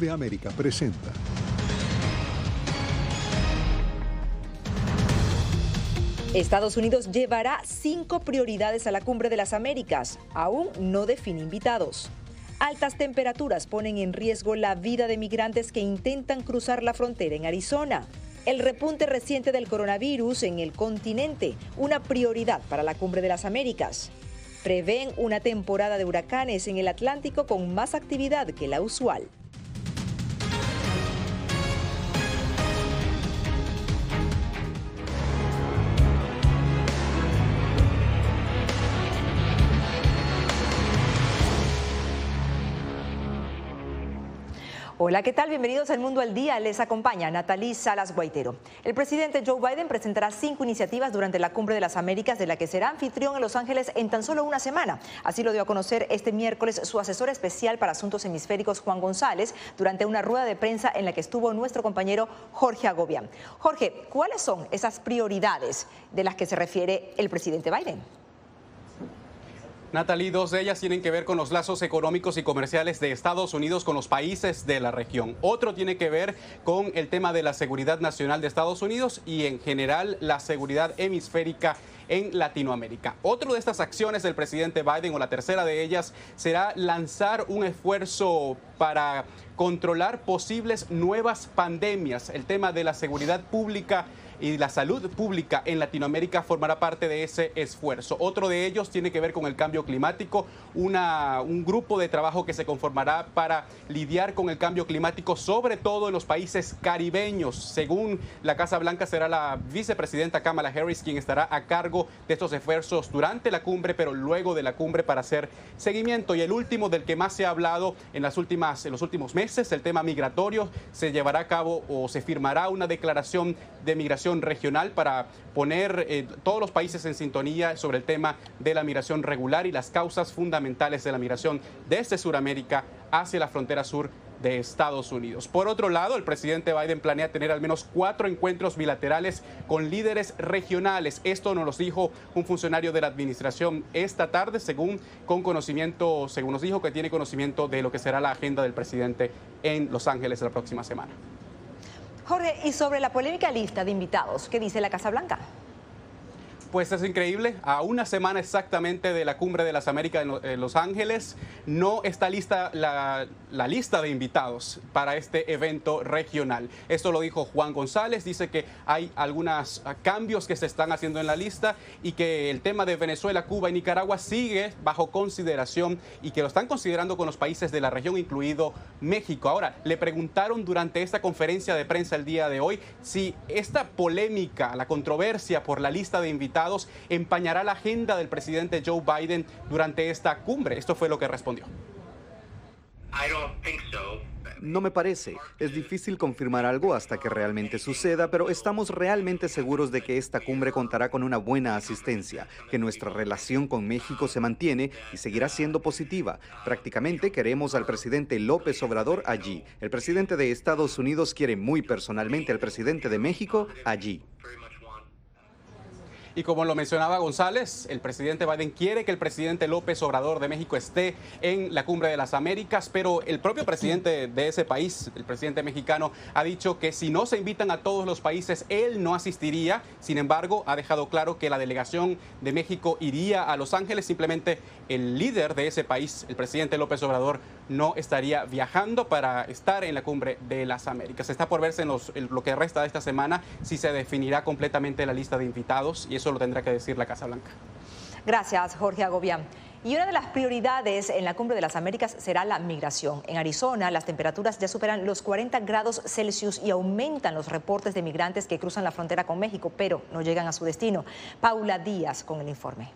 de América presenta. Estados Unidos llevará 5 prioridades a la Cumbre de las Américas. Aún no define invitados. Altas temperaturas ponen en riesgo la vida de migrantes que intentan cruzar la frontera en Arizona. El repunte reciente del coronavirus en el continente, una prioridad para la Cumbre de las Américas. Prevén una temporada de huracanes en el Atlántico con más actividad que la usual. Hola, ¿qué tal? Bienvenidos al Mundo al Día. Les acompaña Natalie Salas Guaitero. El presidente Joe Biden presentará 5 iniciativas durante la Cumbre de las Américas, de la que será anfitrión en Los Ángeles en tan solo una semana. Así lo dio a conocer este miércoles su asesor especial para asuntos hemisféricos, Juan González, durante una rueda de prensa en la que estuvo nuestro compañero Jorge Agobián. Jorge, ¿cuáles son esas prioridades de las que se refiere el presidente Biden? Natalie, 2 de ellas tienen que ver con los lazos económicos y comerciales de Estados Unidos con los países de la región. Otro tiene que ver con el tema de la seguridad nacional de Estados Unidos y en general la seguridad hemisférica en Latinoamérica. Otro de estas acciones del presidente Biden, o la tercera de ellas, será lanzar un esfuerzo para controlar posibles nuevas pandemias. El tema de la seguridad pública y la salud pública en Latinoamérica formará parte de ese esfuerzo. Otro de ellos tiene que ver con el cambio climático, un grupo de trabajo que se conformará para lidiar con el cambio climático, sobre todo en los países caribeños. Según la Casa Blanca, será la vicepresidenta Kamala Harris quien estará a cargo de estos esfuerzos durante la cumbre, pero luego de la cumbre para hacer seguimiento. Y el último, del que más se ha hablado en los últimos meses, el tema migratorio. Se llevará a cabo o se firmará una declaración de migración regional para poner todos los países en sintonía sobre el tema de la migración regular y las causas fundamentales de la migración desde Sudamérica hacia la frontera sur de Estados Unidos. Por otro lado, el presidente Biden planea tener al menos 4 encuentros bilaterales con líderes regionales. Esto nos lo dijo un funcionario de la administración esta tarde, según nos dijo que tiene conocimiento de lo que será la agenda del presidente en Los Ángeles la próxima semana. Jorge, y sobre la polémica lista de invitados, ¿qué dice la Casa Blanca? Pues es increíble, a una semana exactamente de la Cumbre de las Américas en Los Ángeles, no está lista la lista de invitados para este evento regional. Esto lo dijo Juan González, dice que hay algunos cambios que se están haciendo en la lista y que el tema de Venezuela, Cuba y Nicaragua sigue bajo consideración y que lo están considerando con los países de la región, incluido México. Ahora, le preguntaron durante esta conferencia de prensa el día de hoy si esta polémica, la controversia por la lista de invitados empañará la agenda del presidente Joe Biden durante esta cumbre. Esto fue lo que respondió. No me parece. Es difícil confirmar algo hasta que realmente suceda, pero estamos realmente seguros de que esta cumbre contará con una buena asistencia, que nuestra relación con México se mantiene y seguirá siendo positiva. Prácticamente queremos al presidente López Obrador allí. El presidente de Estados Unidos quiere muy personalmente al presidente de México allí. Y como lo mencionaba González, el presidente Biden quiere que el presidente López Obrador de México esté en la Cumbre de las Américas, pero el propio presidente de ese país, el presidente mexicano, ha dicho que si no se invitan a todos los países, él no asistiría. Sin embargo, ha dejado claro que la delegación de México iría a Los Ángeles. Simplemente el líder de ese país, el presidente López Obrador, no estaría viajando para estar en la Cumbre de las Américas. Está por verse en lo que resta de esta semana si se definirá completamente la lista de invitados, y eso lo tendrá que decir la Casa Blanca. Gracias, Jorge Agobián. Y una de las prioridades en la Cumbre de las Américas será la migración. En Arizona, las temperaturas ya superan los 40 grados Celsius y aumentan los reportes de migrantes que cruzan la frontera con México, pero no llegan a su destino. Paula Díaz con el informe.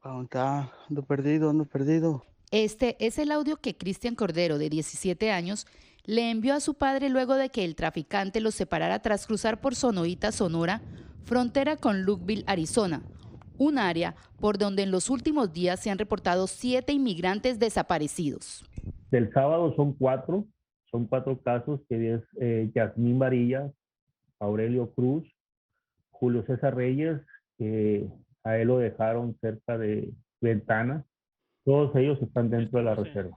Ando perdido. Este es el audio que Cristian Cordero, de 17 años, le envió a su padre luego de que el traficante los separara tras cruzar por Sonoita, Sonora, frontera con Lukeville, Arizona, un área por donde en los últimos días se han reportado 7 inmigrantes desaparecidos. Del sábado son 4 casos, que es Yasmín Varillas, Aurelio Cruz, Julio César Reyes, que a él lo dejaron cerca de Ventana. Todos ellos están dentro de la reserva.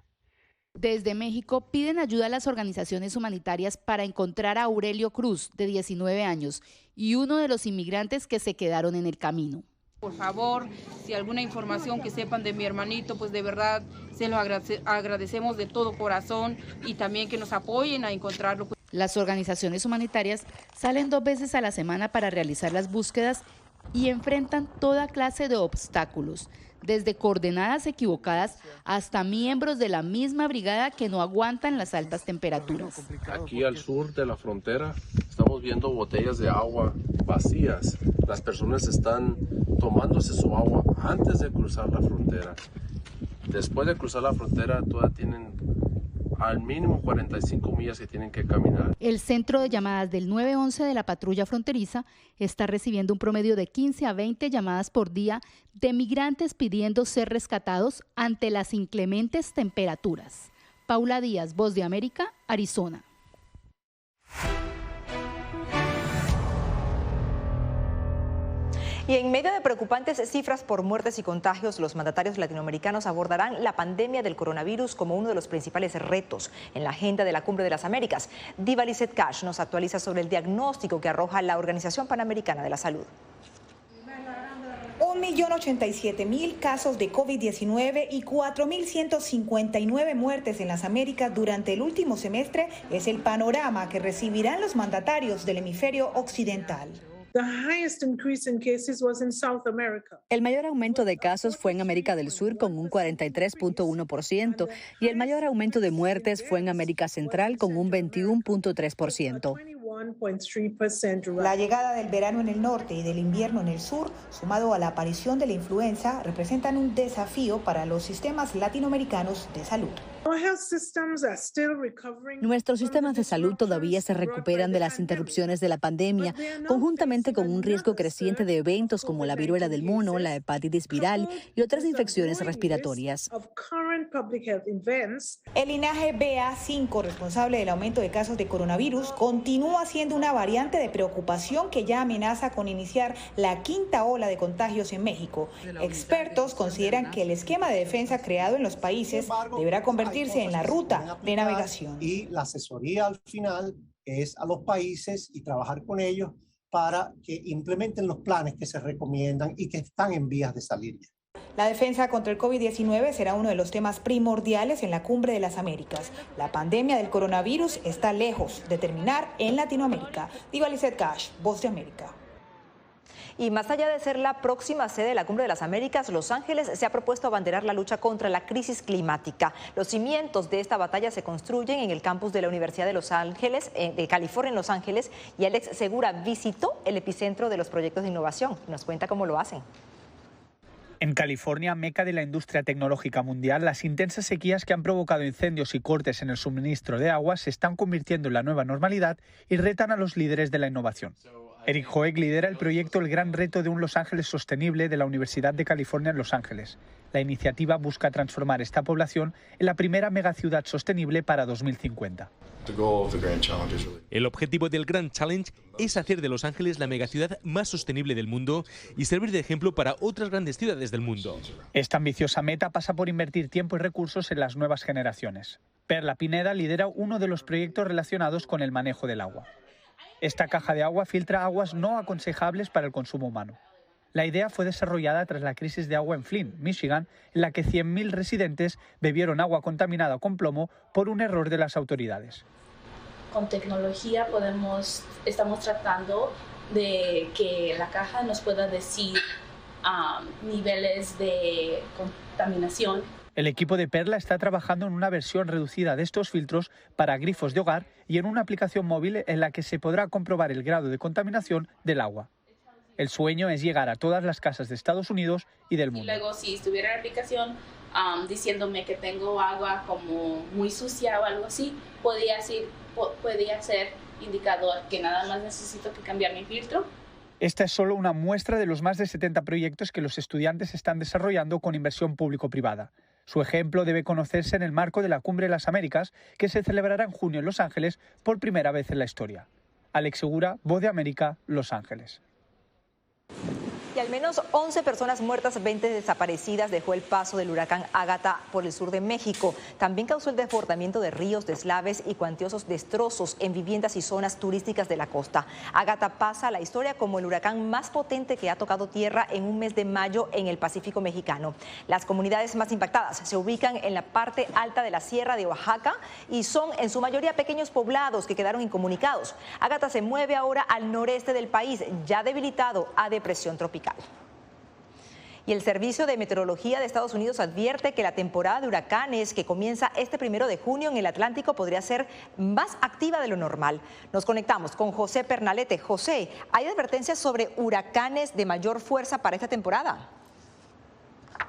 Desde México piden ayuda a las organizaciones humanitarias para encontrar a Aurelio Cruz, de 19 años, y uno de los inmigrantes que se quedaron en el camino. Por favor, si alguna información que sepan de mi hermanito, pues de verdad se lo agradecemos de todo corazón y también que nos apoyen a encontrarlo. Las organizaciones humanitarias salen 2 veces a la semana para realizar las búsquedas y enfrentan toda clase de obstáculos, desde coordenadas equivocadas hasta miembros de la misma brigada que no aguantan las altas temperaturas. Aquí al sur de la frontera estamos viendo botellas de agua vacías. Las personas están tomándose su agua antes de cruzar la frontera. Después de cruzar la frontera, todavía tienen al mínimo 45 millas que tienen que caminar. El centro de llamadas del 911 de la patrulla fronteriza está recibiendo un promedio de 15 a 20 llamadas por día de migrantes pidiendo ser rescatados ante las inclementes temperaturas. Paula Díaz, Voz de América, Arizona. Y en medio de preocupantes cifras por muertes y contagios, los mandatarios latinoamericanos abordarán la pandemia del coronavirus como uno de los principales retos en la agenda de la Cumbre de las Américas. Diva Lizeth Cash nos actualiza sobre el diagnóstico que arroja la Organización Panamericana de la Salud. 1.087.000 casos de COVID-19 y 4.159 muertes en las Américas durante el último semestre es el panorama que recibirán los mandatarios del hemisferio occidental. El mayor aumento de casos fue en América del Sur con un 43.1% y el mayor aumento de muertes fue en América Central con un 21.3%. La llegada del verano en el norte y del invierno en el sur, sumado a la aparición de la influenza, representan un desafío para los sistemas latinoamericanos de salud. Nuestros sistemas de salud todavía se recuperan de las interrupciones de la pandemia, conjuntamente con un riesgo creciente de eventos como la viruela del mono, la hepatitis viral y otras infecciones respiratorias. El linaje BA5, responsable del aumento de casos de coronavirus, continúa siendo una variante de preocupación que ya amenaza con iniciar la quinta ola de contagios en México. Expertos consideran que el esquema de defensa creado en los países deberá convertirse en la ruta de navegación. Y la asesoría al final es a los países y trabajar con ellos para que implementen los planes que se recomiendan y que están en vías de salir. La defensa contra el COVID-19 será uno de los temas primordiales en la Cumbre de las Américas. La pandemia del coronavirus está lejos de terminar en Latinoamérica. Diva Lizeth Cash, Voz de América. Y más allá de ser la próxima sede de la Cumbre de las Américas, Los Ángeles se ha propuesto abanderar la lucha contra la crisis climática. Los cimientos de esta batalla se construyen en el campus de la Universidad de Los Ángeles, de California en Los Ángeles, y Alex Segura visitó el epicentro de los proyectos de innovación. Nos cuenta cómo lo hacen. En California, meca de la industria tecnológica mundial, las intensas sequías que han provocado incendios y cortes en el suministro de agua se están convirtiendo en la nueva normalidad y retan a los líderes de la innovación. Eric Hoek lidera el proyecto El Gran Reto de un Los Ángeles Sostenible de la Universidad de California en Los Ángeles. La iniciativa busca transformar esta población en la primera megaciudad sostenible para 2050. El objetivo del Grand Challenge es hacer de Los Ángeles la megaciudad más sostenible del mundo y servir de ejemplo para otras grandes ciudades del mundo. Esta ambiciosa meta pasa por invertir tiempo y recursos en las nuevas generaciones. Perla Pineda lidera uno de los proyectos relacionados con el manejo del agua. Esta caja de agua filtra aguas no aconsejables para el consumo humano. La idea fue desarrollada tras la crisis de agua en Flint, Michigan, en la que 100.000 residentes bebieron agua contaminada con plomo por un error de las autoridades. Con tecnología estamos tratando de que la caja nos pueda decir niveles de contaminación. El equipo de Perla está trabajando en una versión reducida de estos filtros para grifos de hogar y en una aplicación móvil en la que se podrá comprobar el grado de contaminación del agua. El sueño es llegar a todas las casas de Estados Unidos y del mundo. Y luego, si estuviera la aplicación diciéndome que tengo agua como muy sucia o algo así, podría ser indicador que nada más necesito que cambiar mi filtro. Esta es solo una muestra de los más de 70 proyectos que los estudiantes están desarrollando con inversión público-privada. Su ejemplo debe conocerse en el marco de la Cumbre de las Américas, que se celebrará en junio en Los Ángeles por primera vez en la historia. Alex Segura, Voz de América, Los Ángeles. Y al menos 11 personas muertas, 20 desaparecidas dejó el paso del huracán Ágata por el sur de México. También causó el desbordamiento de ríos, deslaves y cuantiosos destrozos en viviendas y zonas turísticas de la costa. Ágata pasa a la historia como el huracán más potente que ha tocado tierra en un mes de mayo en el Pacífico mexicano. Las comunidades más impactadas se ubican en la parte alta de la Sierra de Oaxaca y son en su mayoría pequeños poblados que quedaron incomunicados. Ágata se mueve ahora al noreste del país, ya debilitado a depresión tropical. Y el Servicio de Meteorología de Estados Unidos advierte que la temporada de huracanes que comienza este 1 de junio en el Atlántico podría ser más activa de lo normal. Nos conectamos con José Pernalete. José, ¿hay advertencias sobre huracanes de mayor fuerza para esta temporada?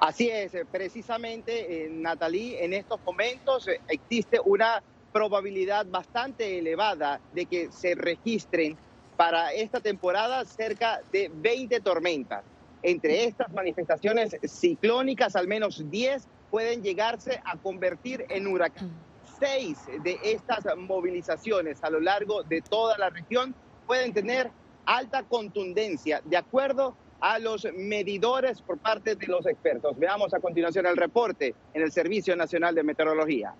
Así es, precisamente, Natalie, en estos momentos existe una probabilidad bastante elevada de que se registren para esta temporada cerca de 20 tormentas. Entre estas manifestaciones ciclónicas, al menos 10 pueden llegarse a convertir en huracán. 6 de estas movilizaciones a lo largo de toda la región pueden tener alta contundencia, de acuerdo a los medidores por parte de los expertos. Veamos a continuación el reporte en el Servicio Nacional de Meteorología.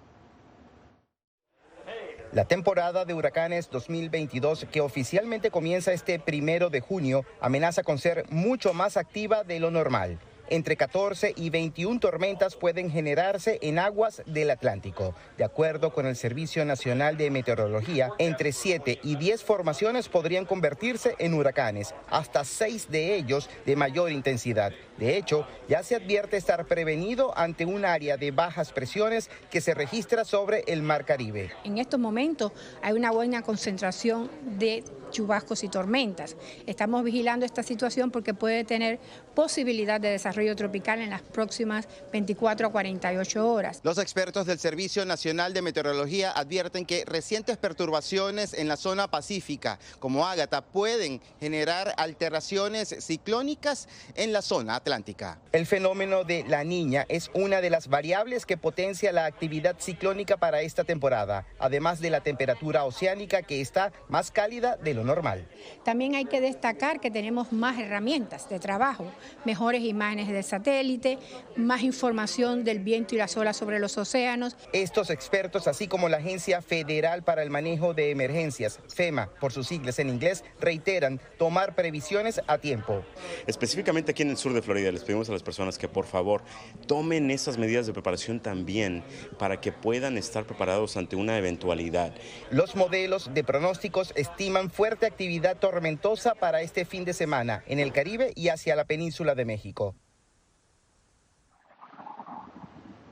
La temporada de huracanes 2022, que oficialmente comienza este 1 de junio, amenaza con ser mucho más activa de lo normal. Entre 14 y 21 tormentas pueden generarse en aguas del Atlántico. De acuerdo con el Servicio Nacional de Meteorología, entre 7 y 10 formaciones podrían convertirse en huracanes, hasta 6 de ellos de mayor intensidad. De hecho, ya se advierte estar prevenido ante un área de bajas presiones que se registra sobre el Mar Caribe. En estos momentos hay una buena concentración de chubascos y tormentas. Estamos vigilando esta situación porque puede tener posibilidad de desarrollo tropical en las próximas 24 a 48 horas. Los expertos del Servicio Nacional de Meteorología advierten que recientes perturbaciones en la zona pacífica, como Ágata, pueden generar alteraciones ciclónicas en la zona atlántica. El fenómeno de La Niña es una de las variables que potencia la actividad ciclónica para esta temporada, además de la temperatura oceánica que está más cálida de lo normal. También hay que destacar que tenemos más herramientas de trabajo, mejores imágenes de satélite, más información del viento y las olas sobre los océanos. Estos expertos, así como la Agencia Federal para el Manejo de Emergencias, FEMA, por sus siglas en inglés, reiteran tomar previsiones a tiempo. Específicamente aquí en el sur de Florida, les pedimos a las personas que por favor tomen esas medidas de preparación también para que puedan estar preparados ante una eventualidad. Los modelos de pronósticos estiman fuerte actividad tormentosa para este fin de semana en el Caribe y hacia la península de México.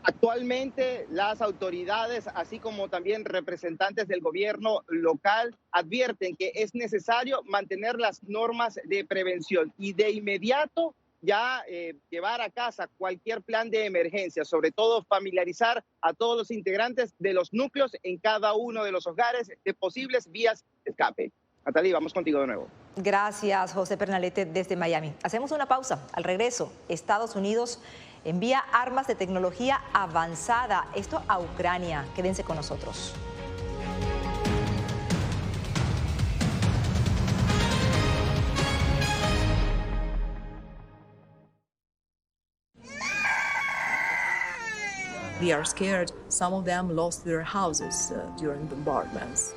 Actualmente las autoridades, así como también representantes del gobierno local, advierten que es necesario mantener las normas de prevención y de inmediato ya llevar a casa cualquier plan de emergencia, sobre todo familiarizar a todos los integrantes de los núcleos en cada uno de los hogares de posibles vías de escape. Natalie, vamos contigo de nuevo. Gracias, José Pernalete, desde Miami. Hacemos una pausa. Al regreso, Estados Unidos envía armas de tecnología avanzada, esto a Ucrania. Quédense con nosotros. They are scared. Some of them lost their houses during bombardments.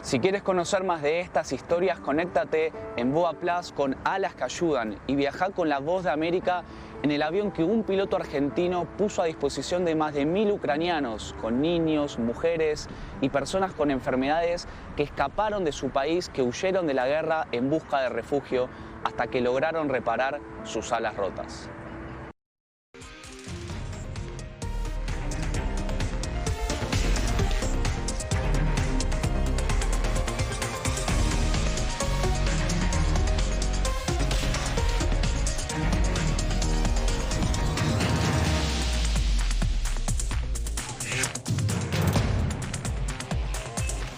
Si quieres conocer más de estas historias, conéctate en Boa Plus con Alas que Ayudan y viaja con la Voz de América en el avión que un piloto argentino puso a disposición de más de 1000 ucranianos, con niños, mujeres y personas con enfermedades que escaparon de su país, que huyeron de la guerra en busca de refugio hasta que lograron reparar sus alas rotas.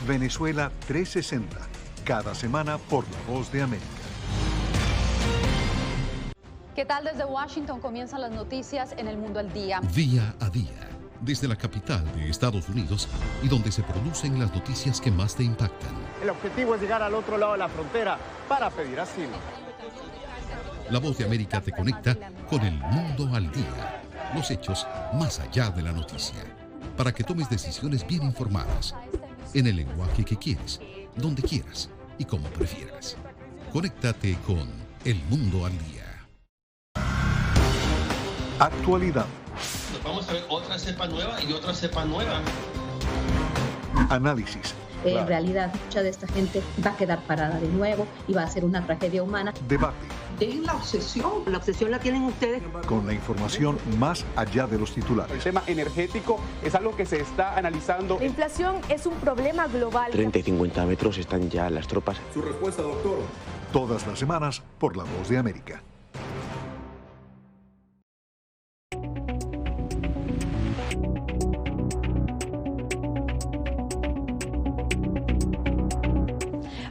Venezuela 360, cada semana por La Voz de América. ¿Qué tal? Desde Washington comienzan las noticias en El Mundo al Día. Día a día, desde la capital de Estados Unidos y donde se producen las noticias que más te impactan. El objetivo es llegar al otro lado de la frontera para pedir asilo. La Voz de América te conecta con el mundo al día. Los hechos más allá de la noticia. Para que tomes decisiones bien informadas. En el lenguaje que quieres, donde quieras y como prefieras. Conéctate con El Mundo al Día. Actualidad. Vamos a ver otra cepa nueva y otra cepa nueva. Análisis. En realidad, mucha de esta gente va a quedar parada de nuevo y va a ser una tragedia humana. Debate. Dejen la obsesión. La obsesión la tienen ustedes. Con la información más allá de los titulares. El tema energético es algo que se está analizando. La inflación es un problema global. 30 y 50 metros están ya las tropas. Su respuesta, doctor. Todas las semanas por La Voz de América.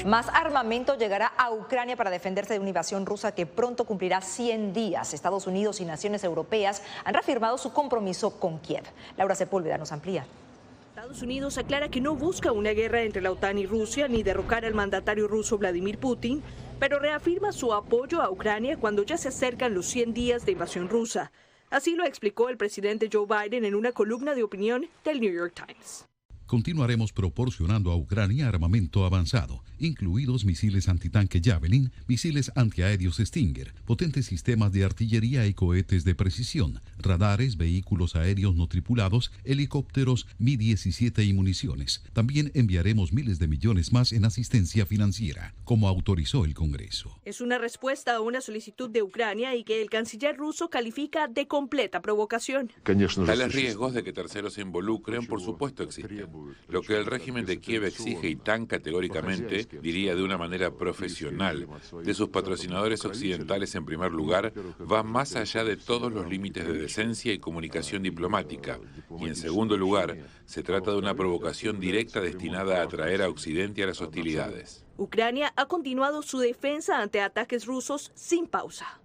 Más armamento llegará a Ucrania para defenderse de una invasión rusa que pronto cumplirá 100 días. Estados Unidos y naciones europeas han reafirmado su compromiso con Kiev. Laura Sepúlveda nos amplía. Estados Unidos aclara que no busca una guerra entre la OTAN y Rusia ni derrocar al mandatario ruso Vladimir Putin, pero reafirma su apoyo a Ucrania cuando ya se acercan los 100 días de invasión rusa. Así lo explicó el presidente Joe Biden en una columna de opinión del New York Times. Continuaremos proporcionando a Ucrania armamento avanzado, incluidos misiles antitanque Javelin, misiles antiaéreos Stinger, potentes sistemas de artillería y cohetes de precisión, radares, vehículos aéreos no tripulados, helicópteros Mi-17 y municiones. También enviaremos miles de millones más en asistencia financiera, como autorizó el Congreso. Es una respuesta a una solicitud de Ucrania y que el canciller ruso califica de completa provocación. Tales riesgos de que terceros se involucren, por supuesto, existen. Lo que el régimen de Kiev exige y tan categóricamente, diría de una manera profesional, de sus patrocinadores occidentales en primer lugar, va más allá de todos los límites de decencia y comunicación diplomática. Y en segundo lugar, se trata de una provocación directa destinada a atraer a Occidente a las hostilidades. Ucrania ha continuado su defensa ante ataques rusos sin pausa.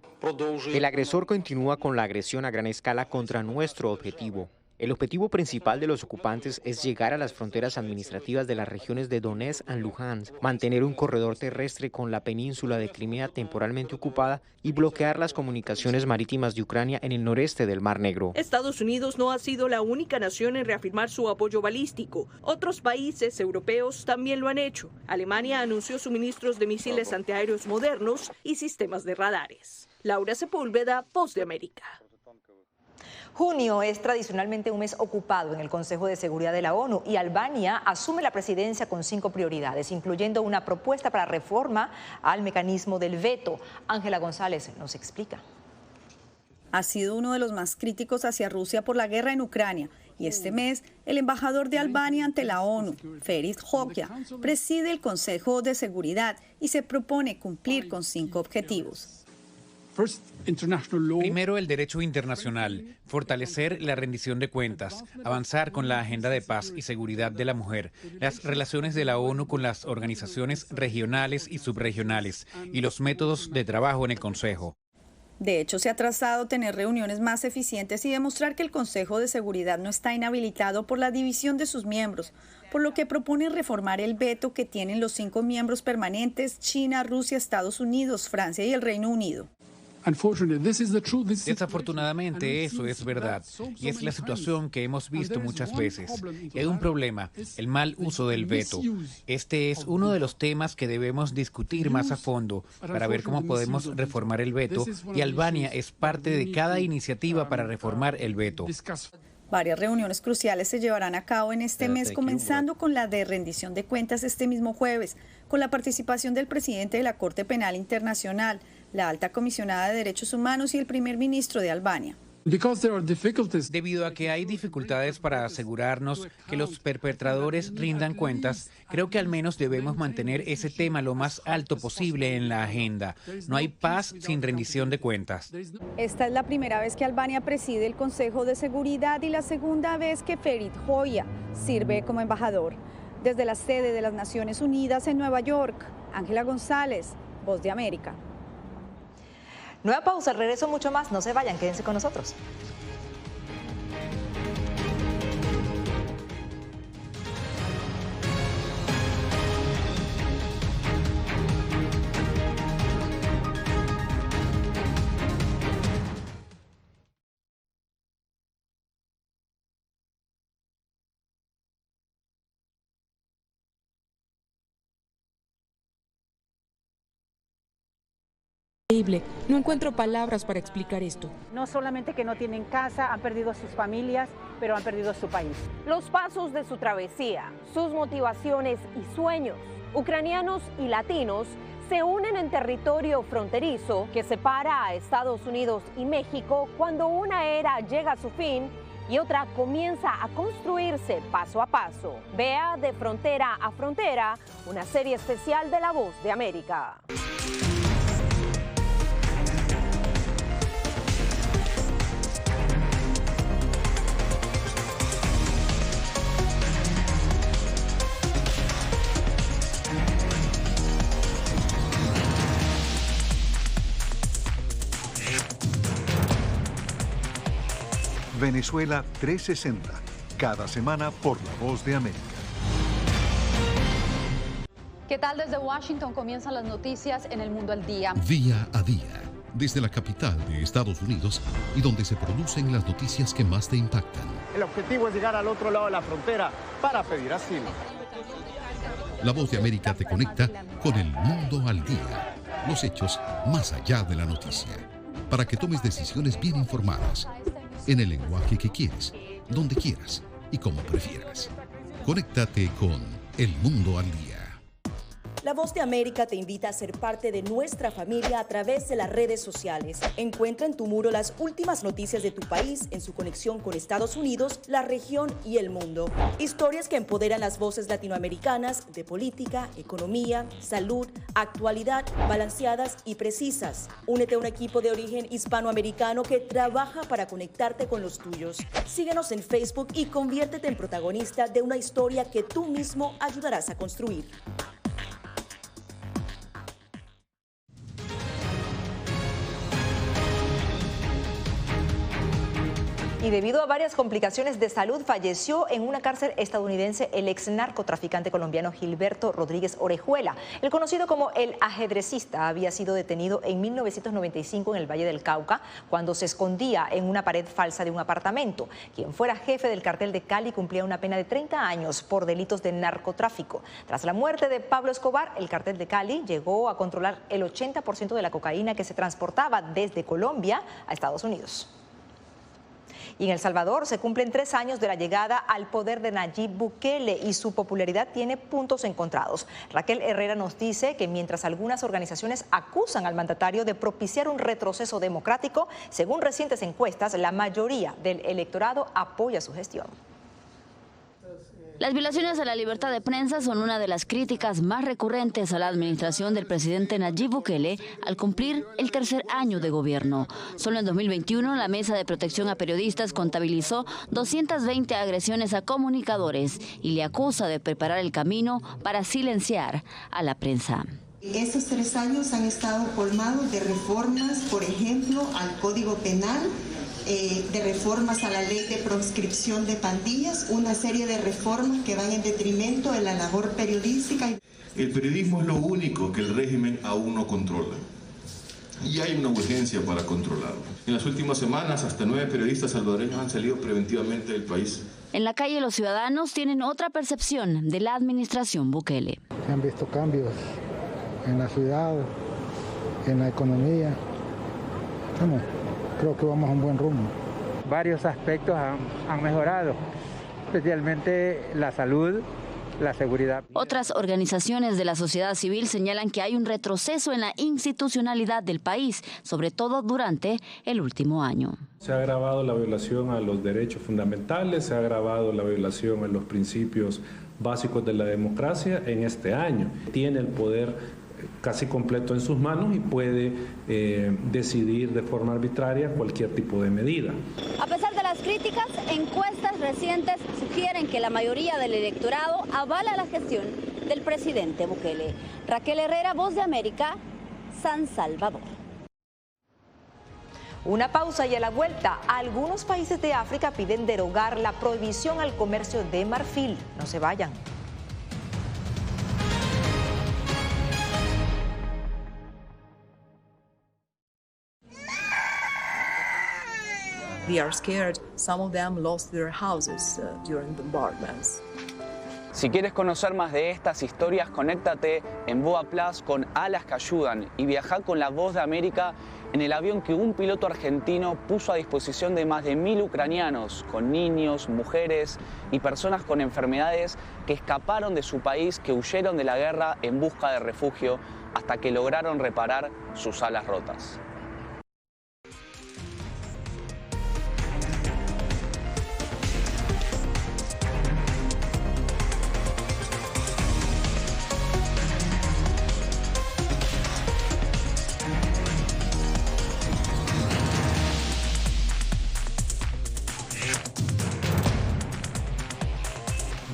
El agresor continúa con la agresión a gran escala contra nuestro objetivo. El objetivo principal de los ocupantes es llegar a las fronteras administrativas de las regiones de Donetsk y Luhansk, mantener un corredor terrestre con la península de Crimea temporalmente ocupada y bloquear las comunicaciones marítimas de Ucrania en el noreste del Mar Negro. Estados Unidos no ha sido la única nación en reafirmar su apoyo balístico. Otros países europeos también lo han hecho. Alemania anunció suministros de misiles antiaéreos modernos y sistemas de radares. Laura Sepúlveda, Voz de América. Junio es tradicionalmente un mes ocupado en el Consejo de Seguridad de la ONU y Albania asume la presidencia con 5 prioridades, incluyendo una propuesta para reforma al mecanismo del veto. Ángela González nos explica. Ha sido uno de los más críticos hacia Rusia por la guerra en Ucrania y este mes el embajador de Albania ante la ONU, Ferit Hoxha, preside el Consejo de Seguridad y se propone cumplir con 5 objetivos. Primero, el derecho internacional, fortalecer la rendición de cuentas, avanzar con la agenda de paz y seguridad de la mujer, las relaciones de la ONU con las organizaciones regionales y subregionales y los métodos de trabajo en el Consejo. De hecho, se ha trazado tener reuniones más eficientes y demostrar que el Consejo de Seguridad no está inhabilitado por la división de sus miembros, por lo que propone reformar el veto que tienen los 5 miembros permanentes: China, Rusia, Estados Unidos, Francia y el Reino Unido. Desafortunadamente eso es verdad y es la situación que hemos visto muchas veces. Hay un problema, el mal uso del veto. Este es uno de los temas que debemos discutir más a fondo para ver cómo podemos reformar el veto y Albania es parte de cada iniciativa para reformar el veto. Varias reuniones cruciales se llevarán a cabo en este mes, comenzando con la de rendición de cuentas este mismo jueves, con la participación del presidente de la Corte Penal Internacional, la alta comisionada de Derechos Humanos y el primer ministro de Albania. Debido a que hay dificultades para asegurarnos que los perpetradores rindan cuentas, creo que al menos debemos mantener ese tema lo más alto posible en la agenda. No hay paz sin rendición de cuentas. Esta es la primera vez que Albania preside el Consejo de Seguridad y la segunda vez que Ferit Hoxha sirve como embajador. Desde la sede de las Naciones Unidas en Nueva York, Ángela González, Voz de América. Nueva pausa, al regreso mucho más, no se vayan, quédense con nosotros. Increíble. No encuentro palabras para explicar esto. No solamente que no tienen casa, han perdido sus familias, pero han perdido su país. Los pasos de su travesía, sus motivaciones y sueños. Ucranianos y latinos se unen en territorio fronterizo que separa a Estados Unidos y México cuando una era llega a su fin y otra comienza a construirse paso a paso. Vea De Frontera a Frontera, una serie especial de La Voz de América. Venezuela 360, cada semana por La Voz de América. ¿Qué tal? Desde Washington comienzan las noticias en El Mundo al Día. Día a día, desde la capital de Estados Unidos y donde se producen las noticias que más te impactan. El objetivo es llegar al otro lado de la frontera para pedir asilo. La Voz de América te conecta con El Mundo al Día. Los hechos más allá de la noticia. Para que tomes decisiones bien informadas. En el lenguaje que quieres, donde quieras y como prefieras. Conéctate con El Mundo al Día. La Voz de América te invita a ser parte de nuestra familia a través de las redes sociales. Encuentra en tu muro las últimas noticias de tu país en su conexión con Estados Unidos, la región y el mundo. Historias que empoderan las voces latinoamericanas de política, economía, salud, actualidad, balanceadas y precisas. Únete a un equipo de origen hispanoamericano que trabaja para conectarte con los tuyos. Síguenos en Facebook y conviértete en protagonista de una historia que tú mismo ayudarás a construir. Y debido a varias complicaciones de salud, falleció en una cárcel estadounidense el ex narcotraficante colombiano Gilberto Rodríguez Orejuela. El conocido como el ajedrecista había sido detenido en 1995 en el Valle del Cauca cuando se escondía en una pared falsa de un apartamento. Quien fuera jefe del cartel de Cali cumplía una pena de 30 años por delitos de narcotráfico. Tras la muerte de Pablo Escobar, el cartel de Cali llegó a controlar el 80% de la cocaína que se transportaba desde Colombia a Estados Unidos. Y en El Salvador se cumplen 3 años de la llegada al poder de Nayib Bukele y su popularidad tiene puntos encontrados. Raquel Herrera nos dice que mientras algunas organizaciones acusan al mandatario de propiciar un retroceso democrático, según recientes encuestas, la mayoría del electorado apoya su gestión. Las violaciones a la libertad de prensa son una de las críticas más recurrentes a la administración del presidente Nayib Bukele al cumplir el 3er año de gobierno. Solo en 2021, la Mesa de Protección a Periodistas contabilizó 220 agresiones a comunicadores y le acusa de preparar el camino para silenciar a la prensa. Estos 3 años han estado colmados de reformas, por ejemplo, al Código Penal, de reformas a la ley de proscripción de pandillas, una serie de reformas que van en detrimento de la labor periodística. El periodismo es lo único que el régimen aún no controla. Y hay una urgencia para controlarlo. En las últimas semanas, hasta 9 periodistas salvadoreños han salido preventivamente del país. En la calle, los ciudadanos tienen otra percepción de la administración Bukele. Se han visto cambios en la ciudad, en la economía. Bueno, creo que vamos a un buen rumbo. Varios aspectos han mejorado, especialmente la salud, la seguridad. Otras organizaciones de la sociedad civil señalan que hay un retroceso en la institucionalidad del país, sobre todo durante el último año. Se ha agravado la violación a los derechos fundamentales, se ha agravado la violación a los principios básicos de la democracia en este año. Tiene el poder casi completo en sus manos y puede decidir de forma arbitraria cualquier tipo de medida. A pesar de las críticas, encuestas recientes sugieren que la mayoría del electorado avala la gestión del presidente Bukele. Raquel Herrera, Voz de América, San Salvador. Una pausa y a la vuelta, algunos países de África piden derogar la prohibición al comercio de marfil. No se vayan. They are scared. Some of them lost their houses during bombardments. Si quieres conocer más de estas historias, conéctate en Boa Plus con Alas que Ayudan y viaja con La Voz de América en el avión que un piloto argentino puso a disposición de más de 1000 ucranianos, con niños, mujeres y personas con enfermedades que escaparon de su país, que huyeron de la guerra en busca de refugio hasta que lograron reparar sus alas rotas.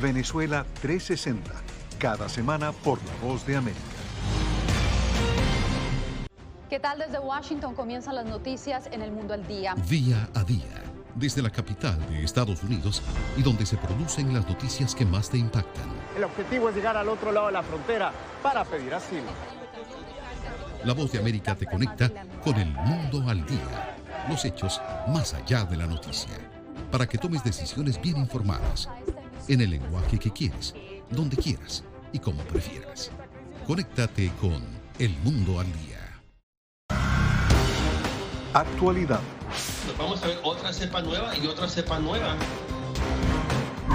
Venezuela 360, cada semana por La Voz de América. ¿Qué tal? Desde Washington comienzan las noticias en El Mundo al Día. Día a día, desde la capital de Estados Unidos y donde se producen las noticias que más te impactan. El objetivo es llegar al otro lado de la frontera para pedir asilo. La Voz de América te conecta con El Mundo al Día. Los hechos más allá de la noticia. Para que tomes decisiones bien informadas. En el lenguaje que quieres, donde quieras y como prefieras. Conéctate con El Mundo al Día. Actualidad. Vamos a ver otra cepa nueva y otra cepa nueva.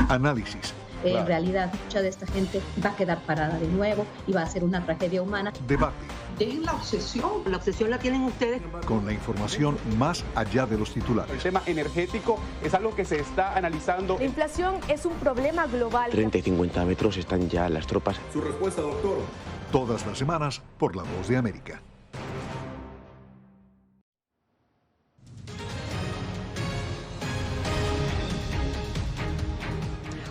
Análisis. En realidad, mucha de esta gente va a quedar parada de nuevo y va a ser una tragedia humana. Debate. Dejen la obsesión la tienen ustedes. Con la información más allá de los titulares. El tema energético es algo que se está analizando. La inflación es un problema global. 30 y 50 metros están ya las tropas. Su respuesta, doctor. Todas las semanas por La Voz de América.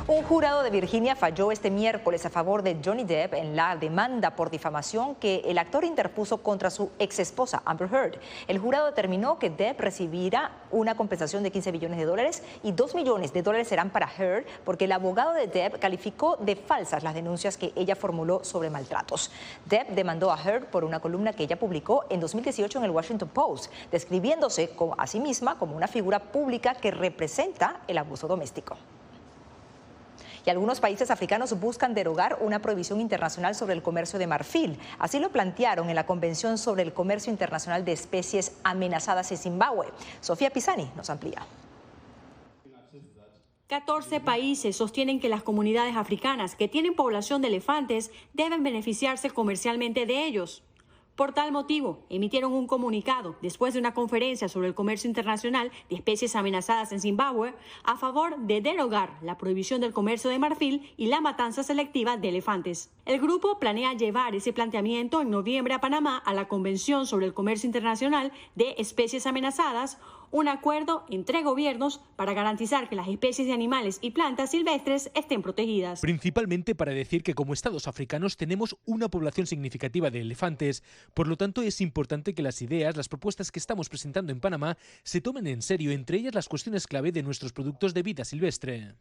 Un jurado de Virginia falló este miércoles a favor de Johnny Depp en la demanda por difamación que el actor interpuso contra su exesposa Amber Heard. El jurado determinó que Depp recibirá una compensación de $15 billones y $2 millones serán para Heard porque el abogado de Depp calificó de falsas las denuncias que ella formuló sobre maltratos. Depp demandó a Heard por una columna que ella publicó en 2018 en el Washington Post, describiéndose a sí misma como una figura pública que representa el abuso doméstico. Y algunos países africanos buscan derogar una prohibición internacional sobre el comercio de marfil. Así lo plantearon en la Convención sobre el Comercio Internacional de Especies Amenazadas en Zimbabue. Sofía Pisani nos amplía. 14 países sostienen que las comunidades africanas que tienen población de elefantes deben beneficiarse comercialmente de ellos. Por tal motivo, emitieron un comunicado después de una conferencia sobre el comercio internacional de especies amenazadas en Zimbabue a favor de derogar la prohibición del comercio de marfil y la matanza selectiva de elefantes. El grupo planea llevar ese planteamiento en noviembre a Panamá a la Convención sobre el Comercio Internacional de Especies Amenazadas, un acuerdo entre gobiernos para garantizar que las especies de animales y plantas silvestres estén protegidas. Principalmente para decir que como estados africanos tenemos una población significativa de elefantes, por lo tanto es importante que las ideas, las propuestas que estamos presentando en Panamá se tomen en serio, entre ellas las cuestiones clave de nuestros productos de vida silvestre.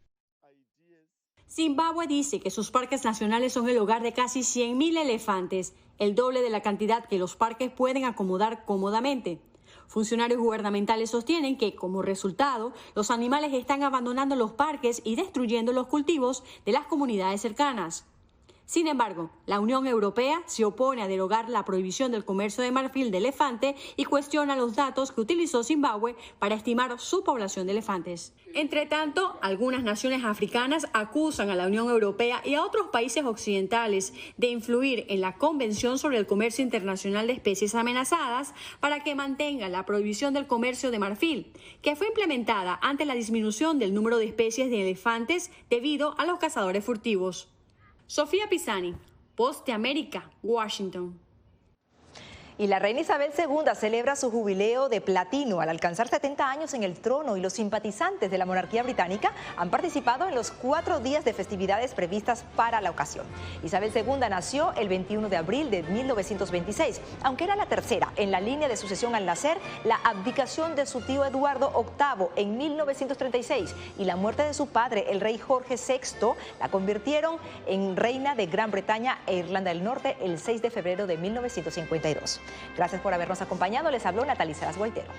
Zimbabue dice que sus parques nacionales son el hogar de casi 100.000 elefantes, el doble de la cantidad que los parques pueden acomodar cómodamente. Funcionarios gubernamentales sostienen que, como resultado, los animales están abandonando los parques y destruyendo los cultivos de las comunidades cercanas. Sin embargo, la Unión Europea se opone a derogar la prohibición del comercio de marfil de elefante y cuestiona los datos que utilizó Zimbabue para estimar su población de elefantes. Entre tanto, algunas naciones africanas acusan a la Unión Europea y a otros países occidentales de influir en la Convención sobre el Comercio Internacional de Especies Amenazadas para que mantenga la prohibición del comercio de marfil, que fue implementada ante la disminución del número de especies de elefantes debido a los cazadores furtivos. Sofía Pisani, Voz de América, Washington. Y la reina Isabel II celebra su jubileo de platino al alcanzar 70 años en el trono y los simpatizantes de la monarquía británica han participado en los 4 días de festividades previstas para la ocasión. Isabel II nació el 21 de abril de 1926, aunque era la tercera en la línea de sucesión al nacer la abdicación de su tío Eduardo VIII en 1936 y la muerte de su padre, el rey Jorge VI, la convirtieron en reina de Gran Bretaña e Irlanda del Norte el 6 de febrero de 1952. Gracias por habernos acompañado. Les habló Natalie Salas Guaitero.